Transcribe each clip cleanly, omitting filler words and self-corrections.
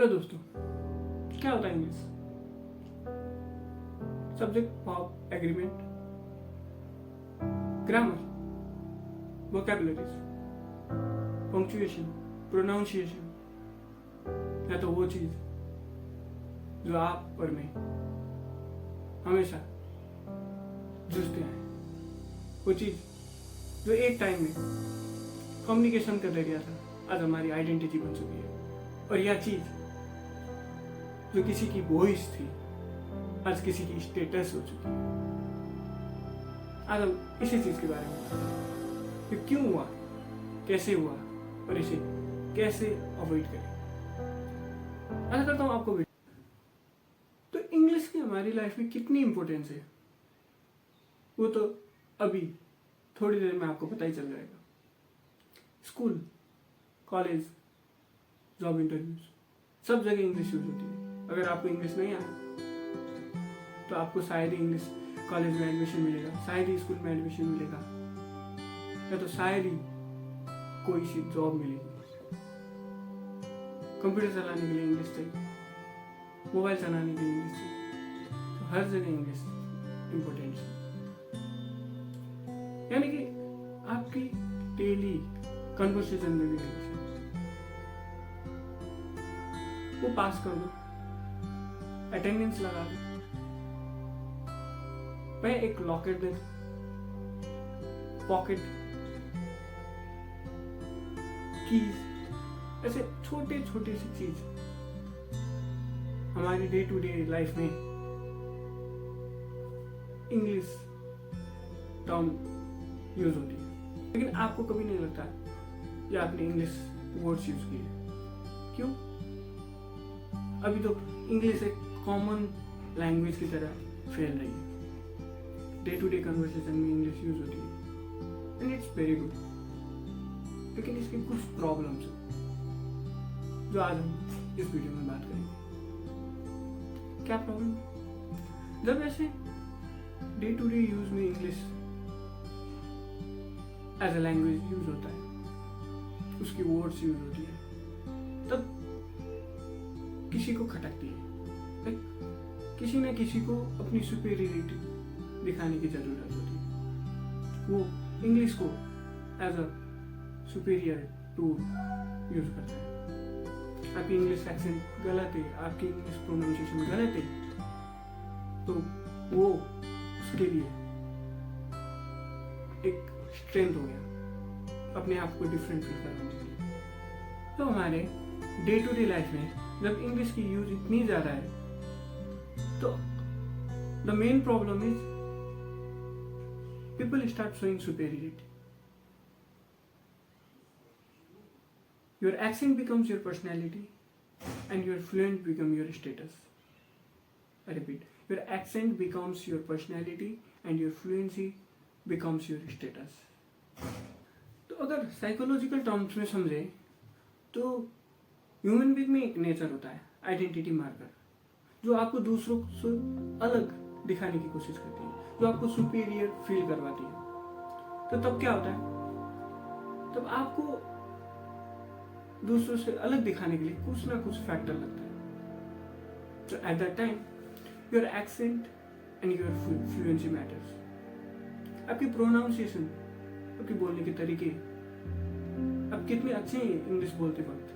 Hello दोस्तों, क्या होता है English? Subject, verb, agreement, grammar, vocabularies, punctuation, pronunciation, या तो वो चीज जो आप और मैं हमेशा जूझते हैं, वो चीज जो एक टाइम में कम्युनिकेशन का जरिया था, आज हमारी आइडेंटिटी बन चुकी है। और यह चीज जो किसी की वॉइस थी, आज किसी की स्टेटस हो चुकी है। आज हम इसी चीज के बारे में बात करें कि क्यों हुआ, कैसे हुआ और इसे कैसे अवॉइड करें। आशा करता हूं आपको भी। तो इंग्लिश की हमारी लाइफ में कितनी इंपॉर्टेंस है वो तो अभी थोड़ी देर में आपको पता ही चल जाएगा। स्कूल, कॉलेज, जॉब इंटरव्यूज, सब जगह इंग्लिश यूज होती है। अगर आपको इंग्लिश नहीं आया तो आपको शायद ही इंग्लिश कॉलेज में एडमिशन मिलेगा, शायद ही स्कूल में एडमिशन मिलेगा, या तो शायद ही कोई सी जॉब मिलेगी। कंप्यूटर चलाने के लिए इंग्लिश चाहिए, मोबाइल चलाने के लिए इंग्लिश चाहिए, तो हर जगह इंग्लिश इंपॉर्टेंट है। यानी कि आपकी डेली कन्वर्सेशन में भी इंग्लिश वो पास कर दो, अटेंडेंस लगा दो, मैं एक लॉकेट दे दो, पॉकेट, कीज, ऐसे छोटे छोटे सी चीज हमारी डे टू डे लाइफ में इंग्लिश टर्म यूज होती है। लेकिन आपको कभी नहीं लगता कि आपने इंग्लिश वर्ड्स यूज किए। क्यों? अभी तो इंग्लिश एक कॉमन लैंग्वेज की तरह फैल रही है। डे टू डे कन्वर्सेशन में इंग्लिश यूज होती है एंड इट्स वेरी गुड। लेकिन इसकी कुछ प्रॉब्लम्स हैं जो आज हम इस वीडियो में बात करेंगे। क्या प्रॉब्लम? जब ऐसे डे टू डे यूज में English as a language use होता है, उसकी वर्ड्स यूज होती है, तब किसी को खटकती है। किसी न किसी को अपनी सुपीरियरिटी दिखाने की जरूरत होती है। वो इंग्लिश को as a superior tool use करता है। आपकी इंग्लिश एक्सेंट गलत है, आपकी इंग्लिश प्रोनाउंसिएशन गलत है, तो वो उसके लिए एक स्ट्रेंथ हो गया अपने आप को डिफरेंट फील करने के लिए। तो हमारे डे टू डे लाइफ में जब इंग्लिश की यूज इतनी ज्यादा है तो the main problem is people start showing superiority. Your accent becomes your personality and your fluent become your status. I repeat, your accent becomes your personality and your fluency becomes your status. तो अगर psychological terms में समझे तो human being में एक nature होता है, identity marker, जो आपको दूसरों से अलग दिखाने की कोशिश करती है, जो आपको सुपीरियर फील करवाती है। तो तब क्या होता है? तब आपको दूसरों से अलग दिखाने के लिए कुछ ना कुछ फैक्टर लगता है। तो at that time your accent and your fluency matters. आपकी प्रोनाउंसिएशन, आपके बोलने के तरीके, आप कितने अच्छे हैं इंग्लिश बोलते वक्त,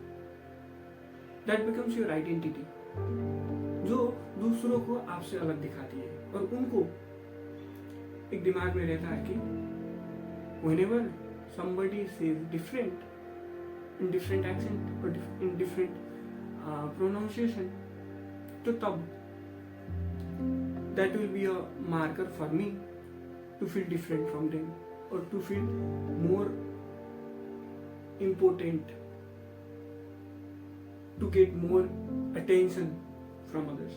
दैट बिकम्स योर आइडेंटिटी, जो दूसरों को आपसे अलग दिखाती है। और उनको एक दिमाग में रहता है कि whenever somebody says different in different accent or in different pronunciation, तो तब that will be a marker for me to feel different from them or to feel more important, to get more attention from others.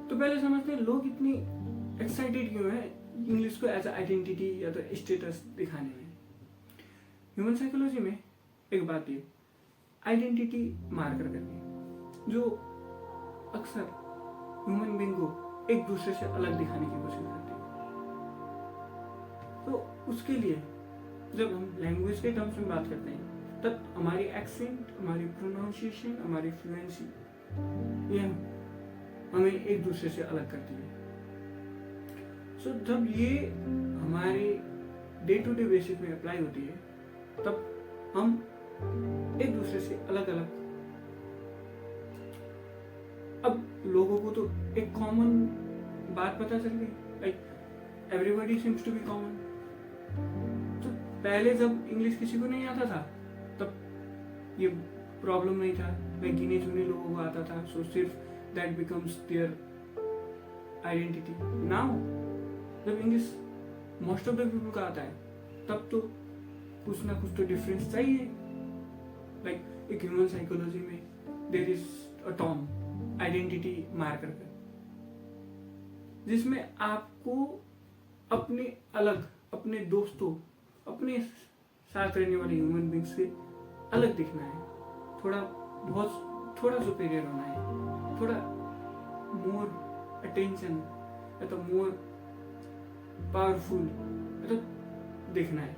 तो पहले समझते हैं लोग इतनी excited क्यों है इंग्लिश को एज आइडेंटिटी या तो स्टेटस दिखाने में। ह्यूमन साइकोलॉजी में एक बात ये आइडेंटिटी मार्कर करती है, जो अक्सर ह्यूमन बीइंग को एक दूसरे से अलग दिखाने की कोशिश करती है। तो उसके लिए जब हम लैंग्वेज के टर्म्स में बात करते हैं तब हमारी एक्सेंट, हमारी प्रोनाउंसिएशन, हमारी फ्लुएंसी ये हमें एक दूसरे से अलग करती है। सो जब ये हमारे डे टू डे बेसिस में अप्लाई होती है तब हम एक दूसरे से अलग अलग, अब लोगों को तो एक कॉमन बात पता चल गई, like everybody seems to be common. तो पहले जब इंग्लिश किसी को नहीं आता था तब ये प्रॉब्लम नहीं था, लाइक गिने चुने लोगों को आता था, सो सिर्फ that becomes their identity. Now जब English most of the people का आता है तब तो कुछ ना कुछ तो डिफरेंस चाहिए। लाइक एक ह्यूमन साइकोलॉजी में there is a term identity marker, जिसमें आपको अपने अलग, अपने दोस्तों, अपने साथ रहने वाले ह्यूमन बींग से अलग दिखना है, थोड़ा सुपीरियर होना है, थोड़ा मोर अटेंशन या तो मोर पावरफुल तो दिखना है।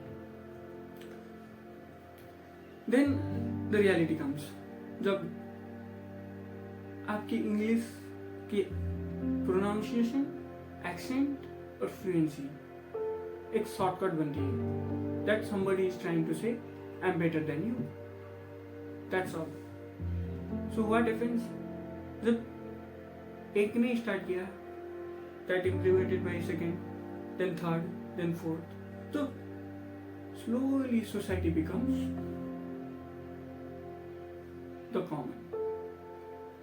देन द रियलिटी कम्स, जब आपकी इंग्लिश की प्रोनाउंसिएशन, एक्सेंट और फ्लुएंसी एक शॉर्टकट बनती है, that somebody is trying to say I am better than you, that's all. So what happens, जब एक ने स्टार्ट किया, that implemented by second, then third, then fourth, तो slowly society becomes the common.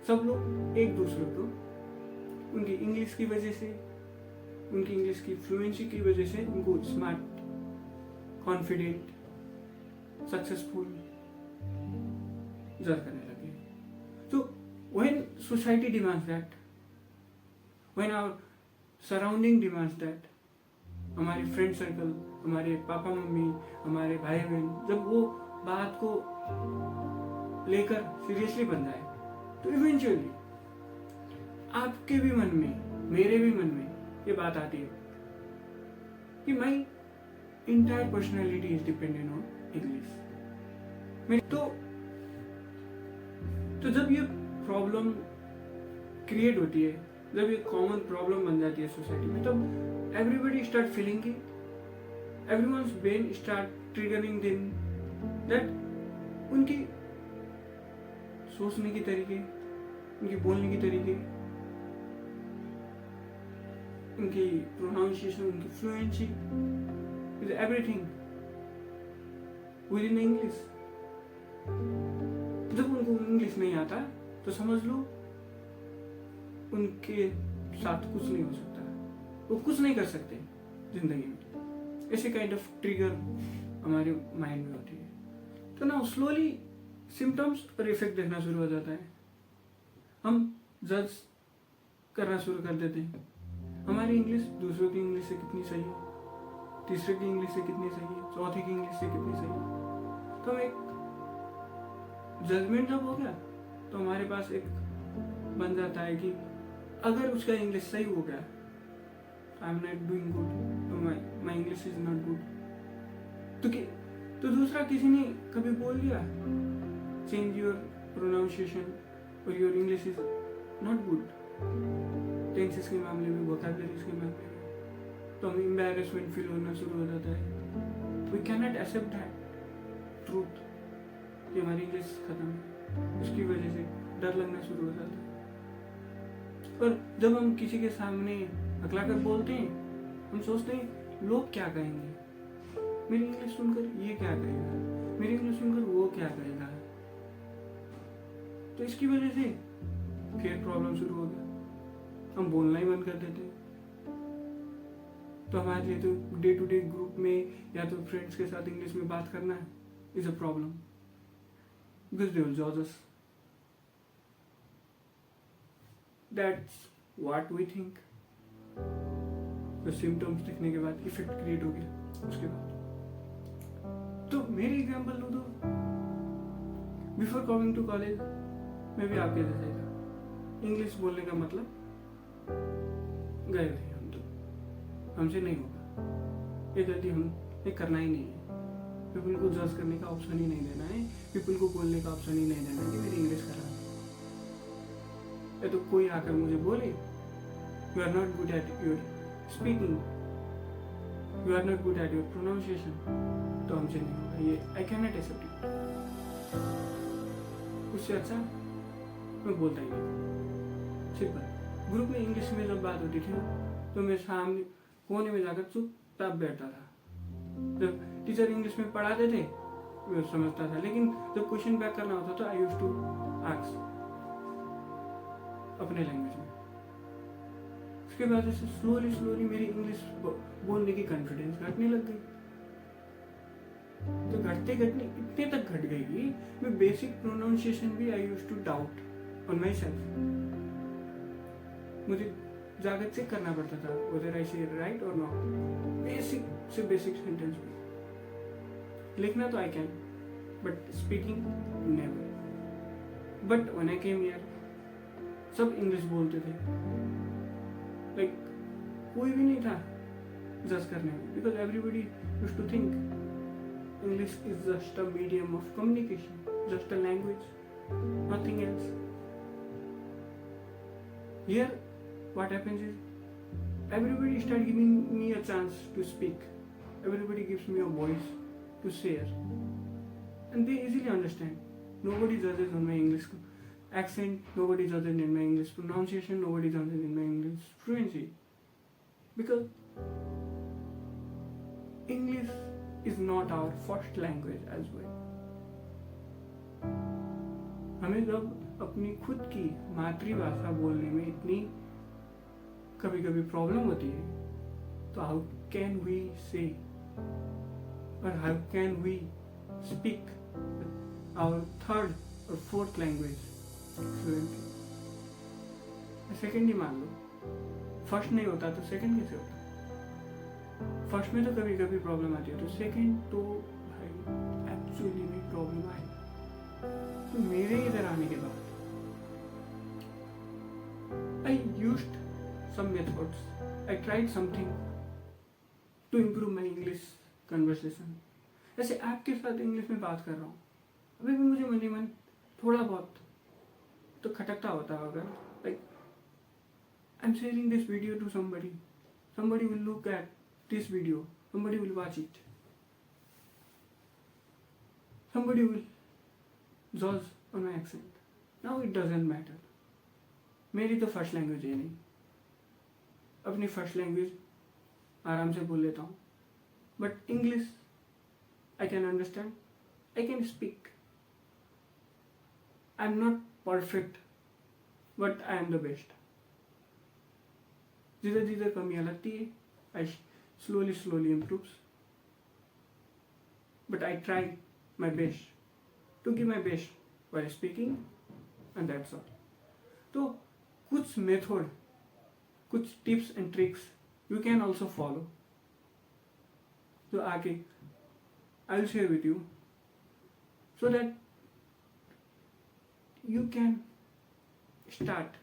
सब लोग एक दूसरे को उनकी इंग्लिश की वजह से, उनकी इंग्लिश की फ्लुएंसी की वजह से उनको स्मार्ट, कॉन्फिडेंट, सक्सेसफुल जज करने लगे। तो when society demands that, when our surrounding demands that, हमारे फ्रेंड सर्कल, हमारे पापा मम्मी, हमारे भाई बहन जब वो बात को लेकर सीरियसली बन जाए तो इवेंचुअली आपके भी मन में, मेरे भी मन में ये बात आती है कि my entire personality is dependent on English. तो जब ये प्रॉब्लम क्रिएट होती है, जब ये कॉमन प्रॉब्लम बन जाती है सोसाइटी में, तब एवरीबडी स्टार्ट फीलिंग कि everyone's brain start triggering them that उनकी सोचने की तरीके, उनकी बोलने की तरीके, उनकी प्रोनाउंसिएशन, उनकी fluency is everything with in English. जब उनको इंग्लिश नहीं आता तो समझ लो उनके साथ कुछ नहीं हो सकता, वो कुछ नहीं कर सकते जिंदगी में। ऐसे काइंड ऑफ ट्रिगर हमारे माइंड में होती है। तो ना स्लोली सिम्टम्स और इफेक्ट देखना शुरू हो जाता है, हम जज करना शुरू कर देते हैं, हमारी इंग्लिश दूसरों की इंग्लिश से कितनी सही है, तीसरे की इंग्लिश से कितनी सही है, चौथे की इंग्लिश से कितनी सही है। तो हम एक जजमेंट जब हो गया तो हमारे पास एक बन जाता है कि अगर उसका इंग्लिश सही हो गया, I am not doing good, तो my English is not good. तो दूसरा किसी ने कभी बोल दिया चेंज योर प्रोनाउंसिएशन और your English is not good, tenses के मामले में, वोकैबुलरीज के मामले में, तो हमें एम्बैरेसमेंट फील होना शुरू हो जाता है। We can not accept that truth कि हमारी इंग्लिश खत्म है, उसकी वजह से डर लगना शुरू हो जाता है। और जब हम किसी के सामने अकलाकर बोलते हैं, हम सोचते हैं लोग क्या कहेंगे, मेरी इंग्लिश सुनकर ये क्या कहेगा, मेरी इंग्लिश सुनकर वो क्या कहेगा। तो इसकी वजह से फिर प्रॉब्लम शुरू हो गया, हम बोलना ही बंद कर देते हैं। तो हमारे लिए तो डे टू डे ग्रुप में या तो फ्रेंड्स के साथ इंग्लिश में बात करना is a problem, because they will जज us. That's what we think. तो सिम्टम्स दिखने के बाद इफेक्ट क्रिएट हो गया उसके बाद। तो मेरी एग्जांपल लो तो बिफोर कमिंग टू कॉलेज मैं भी आपके जैसे था, इंग्लिश बोलने का मतलब गए थे हम, तो हमसे नहीं होगा, ये गलती हम ये करना ही नहीं है, पीपल को जज करने का ऑप्शन ही नहीं देना है, पीपल को बोलने का ऑप्शन ही नहीं देना है कि मेरी इंग्लिश खराब है। या तो कोई आकर मुझे बोले you are not good at your speaking, you are not good at your pronunciation, तो हमसे नहीं होगा ये, I can not accept it. उससे अच्छा मैं बोलता ही नहीं, सिंपल। ग्रुप में इंग्लिश में जब बात होती थी ना, तो मैं सामने कोने में जाकर चुपचाप बैठता था। जब टीचर इंग्लिश में पढ़ाते थे मैं समझता था, लेकिन जब क्वेश्चन बैक करना होता तो आई यूज्ड टू आस्क अपने लैंग्वेज में। उसके बाद से स्लोली मेरी इंग्लिश बोलने की कॉन्फिडेंस घटने लग गई। तो घटते इतने तक घट गई कि मैं बेसिक प्रोनाउंसिएशन भी I used to doubt on myself. मुझे जाकर चेक करना पड़ता था whether I say right or not, basic से बेसिक सेंटेंस भी। लिखना तो I can, but speaking never. But when I came here सब इंग्लिश बोलते थे, लाइक कोई भी नहीं था जज करने में, because everybody used to think English is just a medium of communication, just a language, nothing else. Here what happens is everybody start giving me a chance to speak, everybody gives me a voice to share, and they easily understand. Nobody judges on my English accent, nobody judges in my English pronunciation, nobody judges in my English fluency, because English is not our first language as well. हमें जब अपनी खुद की मातृभाषा बोलने में इतनी कभी कभी प्रॉब्लम होती है, तो हाउ कैन वी से और how can we speak our third और फोर्थ लैंग्वेज फ्लुएंटली? सेकेंड ही मान लो, फर्स्ट नहीं होता तो सेकेंड कैसे होता? फर्स्ट में तो कभी कभी प्रॉब्लम आती है, तो सेकेंड तो भाई एक्चुअली में प्रॉब्लम आई। तो मेरे इधर आने के बाद I used some methods. I tried something to improve my English conversation. ऐसे आपके साथ इंग्लिश में बात कर रहा हूँ, अभी भी मुझे मन ही मन थोड़ा बहुत तो खटकता होता होगा। Like I'm sharing this video to somebody. Somebody will look at this video. Somebody will watch it. Somebody will judge on my accent. Now it doesn't matter. मेरी तो फर्स्ट लैंग्वेज है नहीं, अपनी फर्स्ट लैंग्वेज आराम से बोल लेता हूँ, but English I can understand, I can speak. I am not perfect but I am the best. जिधर जिधर कमियाँ लगती है I slowly improves, but I try my best to give my best while speaking, and that's all. तो कुछ method, कुछ tips and tricks you can also follow, तो आगे I will share with you, so that you can start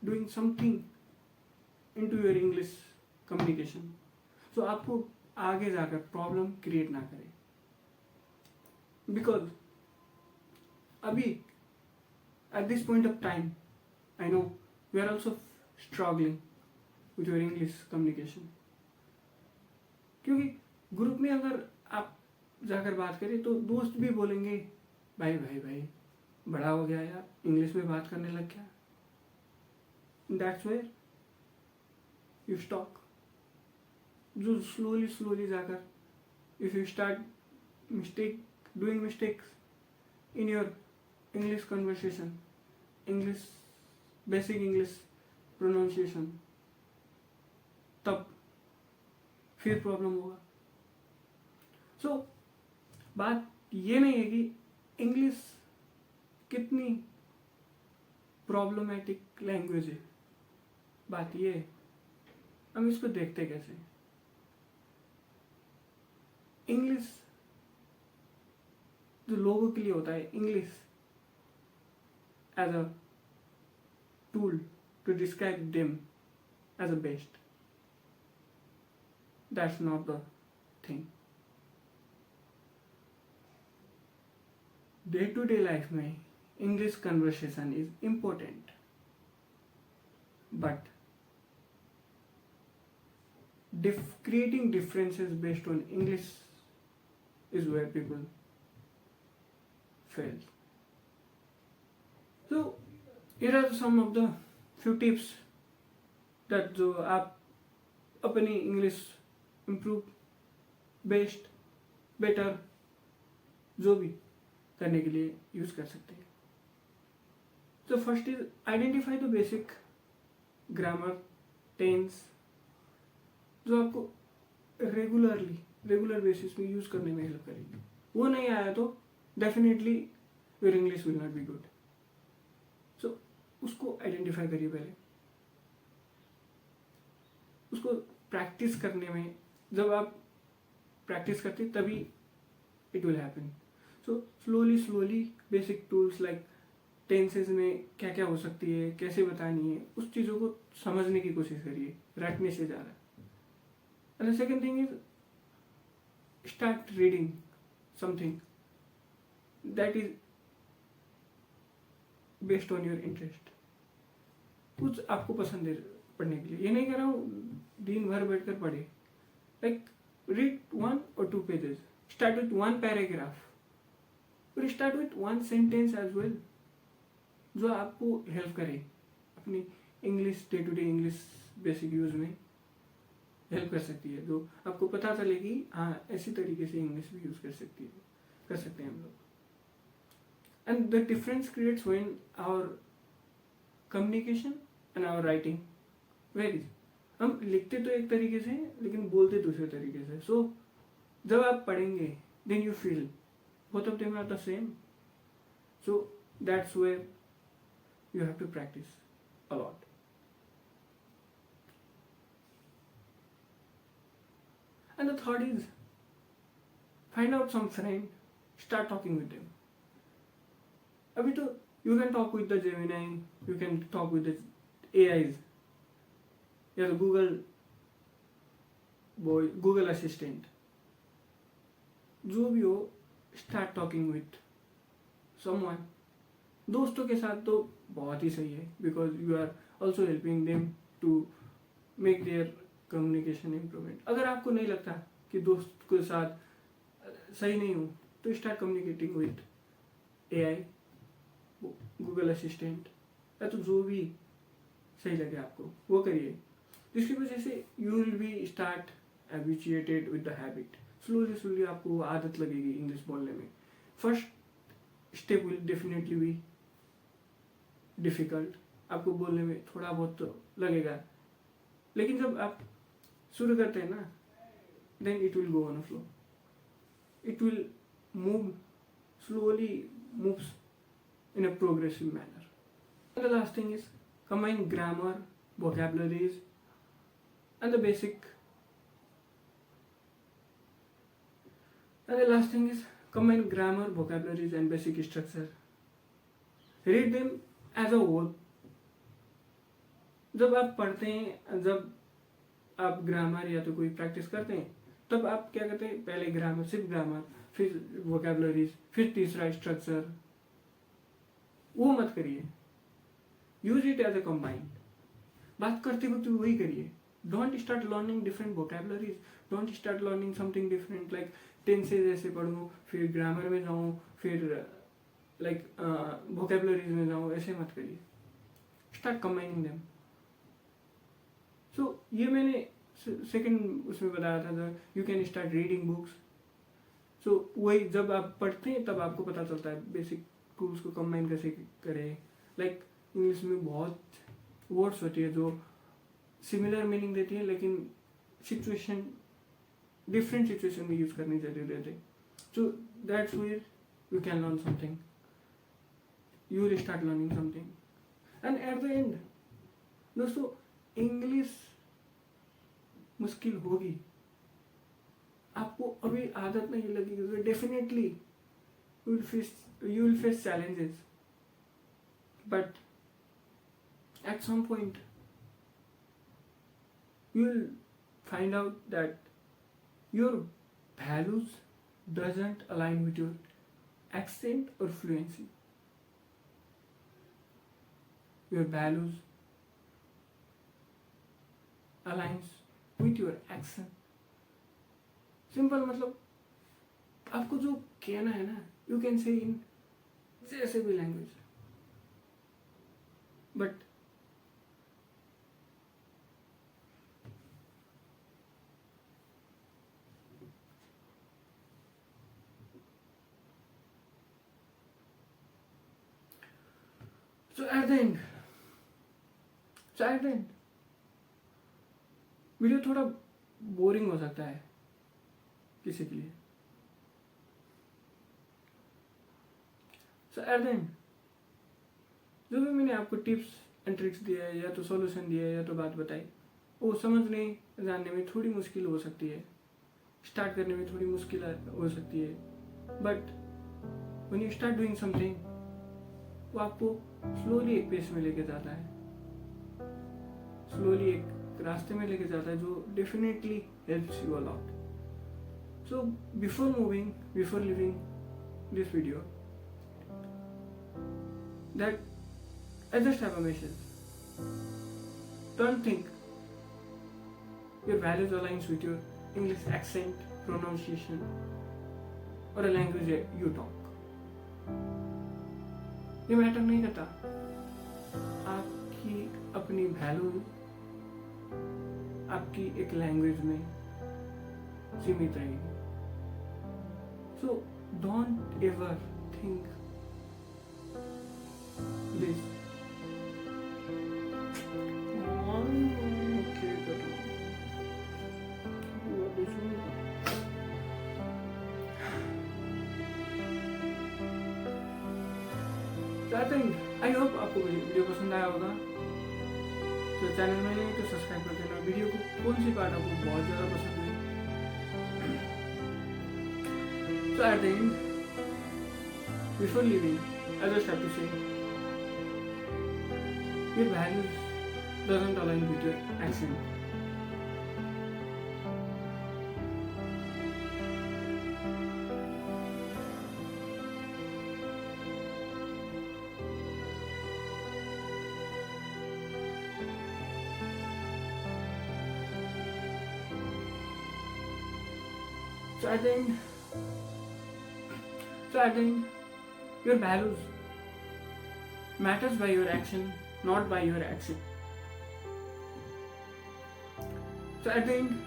doing something in to your English communication, सो आपको आगे जाकर problem create ना करे। बिकॉज अभी at this point of time I know we are also struggling with your English communication, क्योंकि group में अगर आप जाकर बात करें तो दोस्त भी बोलेंगे भाई भाई भाई बड़ा हो गया यार, इंग्लिश में बात करने लग गया। That's where you stop. जो slowly जाकर if you start doing mistakes in your English conversation, English basic English pronunciation, तब फिर प्रॉब्लम होगा। सो बात ये नहीं है कि इंग्लिश कितनी प्रॉब्लमेटिक लैंग्वेज है, बात ये है हम इसको देखते कैसे। इंग्लिश जो लोगों के लिए होता है, English as a tool to describe them as a best, that's not the thing. Day to day life में English conversation is important, but creating differences based on English is where people fail. So here are some of the few tips that जो आप अपनी English improve best better जो भी करने के लिए use कर सकते हैं. तो first is identify the basic grammar tense जो आपको रेगुलर बेसिस पे यूज करने में हेल्प करेगी. वो नहीं आया तो definitely your English will not be good. So उसको आइडेंटिफाई करिए पहले. उसको प्रैक्टिस करने में, जब आप प्रैक्टिस करते तभी it will happen. So slowly basic tools like tenses में क्या क्या हो सकती है, कैसे बतानी है, उस चीज़ों को समझने की कोशिश करिए. रटने से ज़्यादा. And the second thing is start reading something that is based on your interest. कुछ आपको पसंद है पढ़ने के लिए. ये नहीं कह रहा हूँ दिन भर बैठकर पढ़े. Like read 1 or 2 pages. Start with 1 paragraph. और start with 1 sentence as well, जो आपको हेल्प करे अपनी English day to day English basic use में हेल्प कर सकती है, जो आपको पता चले कि हाँ ऐसी तरीके से इंग्लिश भी यूज कर सकते हैं हम लोग. And the difference creates when our communication and our writing varies. हम लिखते तो एक तरीके से लेकिन बोलते दूसरे तरीके से. सो जब आप पढ़ेंगे then you feel both of them are the same. So that's where you have to practice a lot. And the third is find out some friend, start talking with them. अभी तो you can talk with the Gemini, you can talk with the AIs, या Google Assistant, जो भी हो, start talking with someone. दोस्तों के साथ तो बहुत ही सही है, because you are also helping them to make their communication improvement. अगर आपको नहीं लगता कि दोस्त के साथ सही नहीं हो तो start communicating with AI, Google assistant, या तो जो भी सही लगे आपको वो करिए, जिसकी वजह से you will be start habituated with the habit. Slowly आपको आदत लगेगी इंग्लिश बोलने में. First step will definitely be difficult. आपको बोलने में थोड़ा बहुत तो लगेगा, लेकिन जब आप शुरू करते हैं ना, then it will go on a flow. It will move slowly, moves in a progressive manner. And the last thing is combine grammar, vocabularies, and the basic. And the last thing is combine grammar, vocabularies, and basic structure. Read them as a whole. जब आप पढ़ते हैं, जब आप grammar या तो कोई practice करते हैं, तब आप क्या करते हैं, पहले ग्रामर, सिर्फ ग्रामर, फिर वोकैबुलरीज, फिर तीसरा स्ट्रक्चर. वो मत करिए. Use it as a combined. बात करते वक्त वही करिए. Don't start learning different vocabularies. Don't start learning something different like tenses ऐसे पढ़ूँ, फिर ग्रामर में जाऊँ, फिर लाइक वोकैबुलरीज में जाऊँ. ऐसे मत करिए. Start combining them. सो ये मैंने सेकंड उसमें बताया था, you can start reading books. So वही जब आप पढ़ते हैं तब आपको पता चलता है बेसिक टूल्स को कंबाइन कैसे करें. लाइक इंग्लिश में बहुत वर्ड्स होती है जो सिमिलर मीनिंग देती है, लेकिन सिचुएशन डिफरेंट सिचुएशन में यूज करनी जरूरी रहती है. So that's where you can learn something. You will start learning something. And at the end दोस्तों, इंग्लिश मुश्किल होगी, आपको अभी आदत नहीं लगेगी, तो definitely you will face challenges, but at some point you will find out that your values doesn't align with your accent or fluency. Your values aligns with your action. Simple मतलब आपको जो कहना है ना, यू कैन से इन जैसे भी language, but so at the end video थोड़ा boring हो सकता है किसी के लिए. सो एट द एंड जो भी मैंने आपको टिप्स एंड ट्रिक्स दिया है, या तो सॉल्यूशन दिया है, या तो बात बताई, वो समझने जानने में थोड़ी मुश्किल हो सकती है, स्टार्ट करने में थोड़ी मुश्किल हो सकती है, but when you start doing something, वो आपको स्लोली एक पेस में लेके जाता है, स्लोली एक रास्ते में लेके जाता है जो definitely helps you a lot. So before moving, before living this video, that I just have a message. Don't think your values aligns with your English accent, pronunciation, or a language you talk. ये matter नहीं करता. आपकी अपनी value आपकी एक language में सीमित रहेगी. So don't ever think this. I hope आपको वीडियो पसंद आया होगा. तो चैनल में नहीं तो सब्सक्राइब कर देना. वीडियो को कौन सी पार्ट आपको बहुत ज़्यादा पसंद है. So at the end, before leaving, I just have to say, your values doesn't align with your accent. So I think your values matters by your action, not by your accent. So at the end,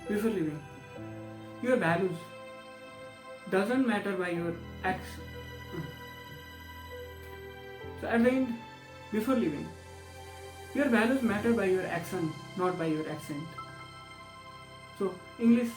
before leaving, your values doesn't matter by your action. So at the end, before leaving, your values matter by your action, not by your accent. So English